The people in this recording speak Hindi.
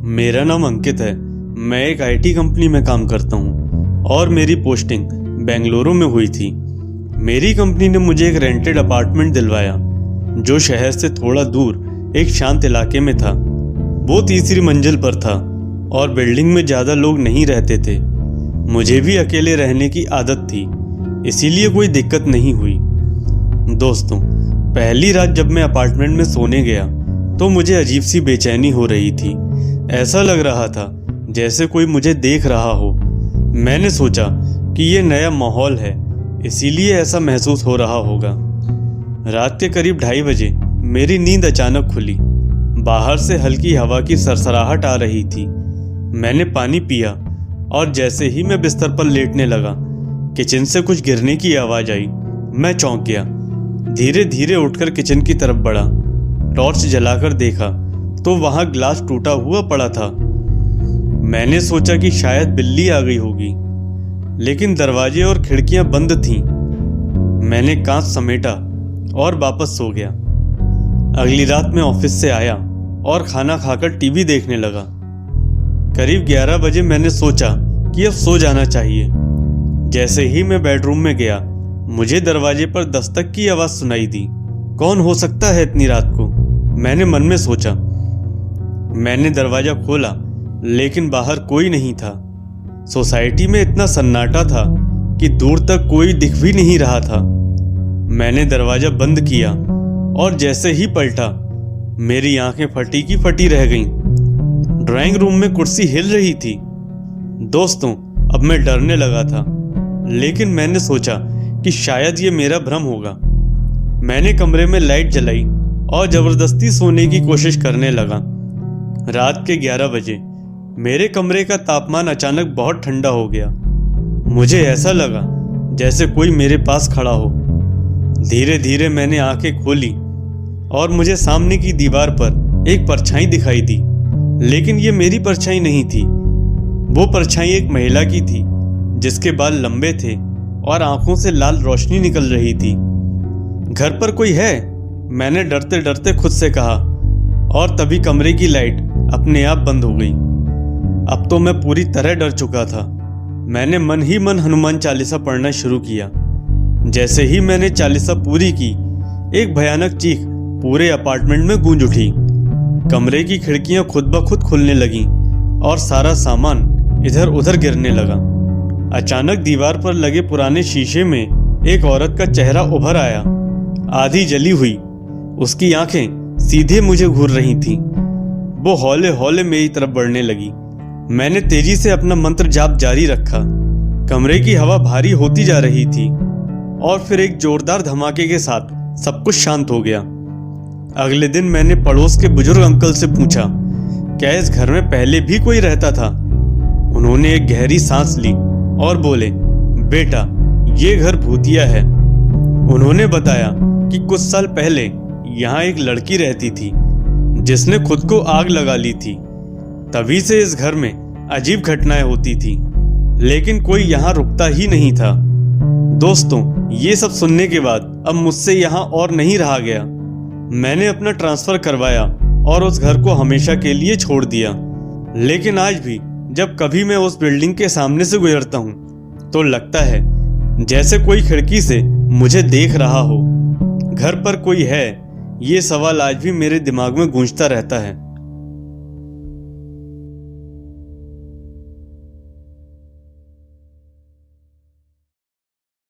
मेरा नाम अंकित है। मैं एक आईटी कंपनी में काम करता हूँ और मेरी पोस्टिंग बेंगलुरु में हुई थी। मेरी कंपनी ने मुझे एक रेंटेड अपार्टमेंट दिलवाया जो शहर से थोड़ा दूर एक शांत इलाके में था। वो तीसरी मंजिल पर था और बिल्डिंग में ज़्यादा लोग नहीं रहते थे। मुझे भी अकेले रहने की आदत थी, इसीलिए कोई दिक्कत नहीं हुई। दोस्तों, पहली रात जब मैं अपार्टमेंट में सोने गया तो मुझे अजीब सी बेचैनी हो रही थी। ऐसा लग रहा था जैसे कोई मुझे देख रहा हो। मैंने सोचा कि ये नया माहौल है, इसीलिए ऐसा महसूस हो रहा होगा। रात के करीब 2:30 बजे मेरी नींद अचानक खुली। बाहर से हल्की हवा की सरसराहट आ रही थी। मैंने पानी पिया और जैसे ही मैं बिस्तर पर लेटने लगा, किचन से कुछ गिरने की आवाज़ आई। मैं चौंक गया। धीरे धीरे उठकर किचन की तरफ बढ़ा। टॉर्च जलाकर देखा तो वहां ग्लास टूटा हुआ पड़ा था। मैंने सोचा कि शायद बिल्ली आ गई होगी, लेकिन दरवाजे और खिड़कियां बंद थीं। मैंने कांच समेटा और वापस सो गया। अगली रात मैं ऑफिस से आया और खाना खाकर टीवी देखने लगा। करीब 11 बजे मैंने सोचा कि अब सो जाना चाहिए। जैसे ही मैं बेडरूम में गया, मुझे दरवाजे पर दस्तक की आवाज़ सुनाई दी। कौन हो सकता है इतनी रात को, मैंने मन में सोचा। मैंने दरवाजा खोला, लेकिन बाहर कोई नहीं था। सोसाइटी में इतना सन्नाटा था कि दूर तक कोई दिख भी नहीं रहा था। मैंने दरवाजा बंद किया और जैसे ही पलटा, मेरी आंखें फटी की फटी रह गईं। ड्राइंग रूम में कुर्सी हिल रही थी। दोस्तों, अब मैं डरने लगा था, लेकिन मैंने सोचा कि शायद ये मेरा भ्रम होगा। मैंने कमरे में लाइट जलाई और जबरदस्ती सोने की कोशिश करने लगा। रात के 11 बजे मेरे कमरे का तापमान अचानक बहुत ठंडा हो गया। मुझे ऐसा लगा जैसे कोई मेरे पास खड़ा हो। धीरे धीरे मैंने आंखें खोली और मुझे सामने की दीवार पर एक परछाई दिखाई दी, लेकिन ये मेरी परछाई नहीं थी। वो परछाई एक महिला की थी जिसके बाल लंबे थे और आंखों से लाल रोशनी निकल रही थी। घर पर कोई है? मैंने डरते डरते खुद से कहा, और तभी कमरे की लाइट अपने आप बंद हो गई। अब तो मैं पूरी तरह डर चुका था। मैंने मन ही मन हनुमान चालीसा पढ़ना शुरू किया। जैसे ही मैंने चालीसा पूरी की, एक भयानक चीख पूरे अपार्टमेंट में गूंज उठी। कमरे की खिड़कियां खुद ब खुद खुलने लगीं और सारा सामान इधर उधर गिरने लगा। अचानक दीवार पर लगे पुराने शीशे में एक औरत का चेहरा उभर आया, आधी जली हुई। उसकी आंखें सीधे मुझे घूर रही थीं। वो हौले हौले मेरी तरफ बढ़ने लगी। मैंने तेजी से अपना मंत्र जाप जारी रखा। कमरे की हवा भारी होती जा रही थी और फिर एक जोरदार धमाके के साथ सब कुछ शांत हो गया। अगले दिन मैंने पड़ोस के बुजुर्ग अंकल से पूछा, क्या इस घर में पहले भी कोई रहता था? उन्होंने एक गहरी सांस ली और बोले, बेटा, ये घर भूतिया है। उन्होंने बताया कि कुछ साल पहले यहाँ एक लड़की रहती थी जिसने खुद को आग लगा ली थी। तभी से इस घर में अजीब घटनाएं होती थी, लेकिन कोई यहाँ रुकता ही नहीं था। दोस्तों, ये सब सुनने के बाद अब मुझसे यहाँ और नहीं रहा गया। मैंने अपना ट्रांसफर करवाया और उस घर को हमेशा के लिए छोड़ दिया। लेकिन आज भी जब कभी मैं उस बिल्डिंग के सामने से गुजरता हूँ तो लगता है जैसे कोई खिड़की से मुझे देख रहा हो। घर पर कोई है, ये सवाल आज भी मेरे दिमाग में गूंजता रहता है।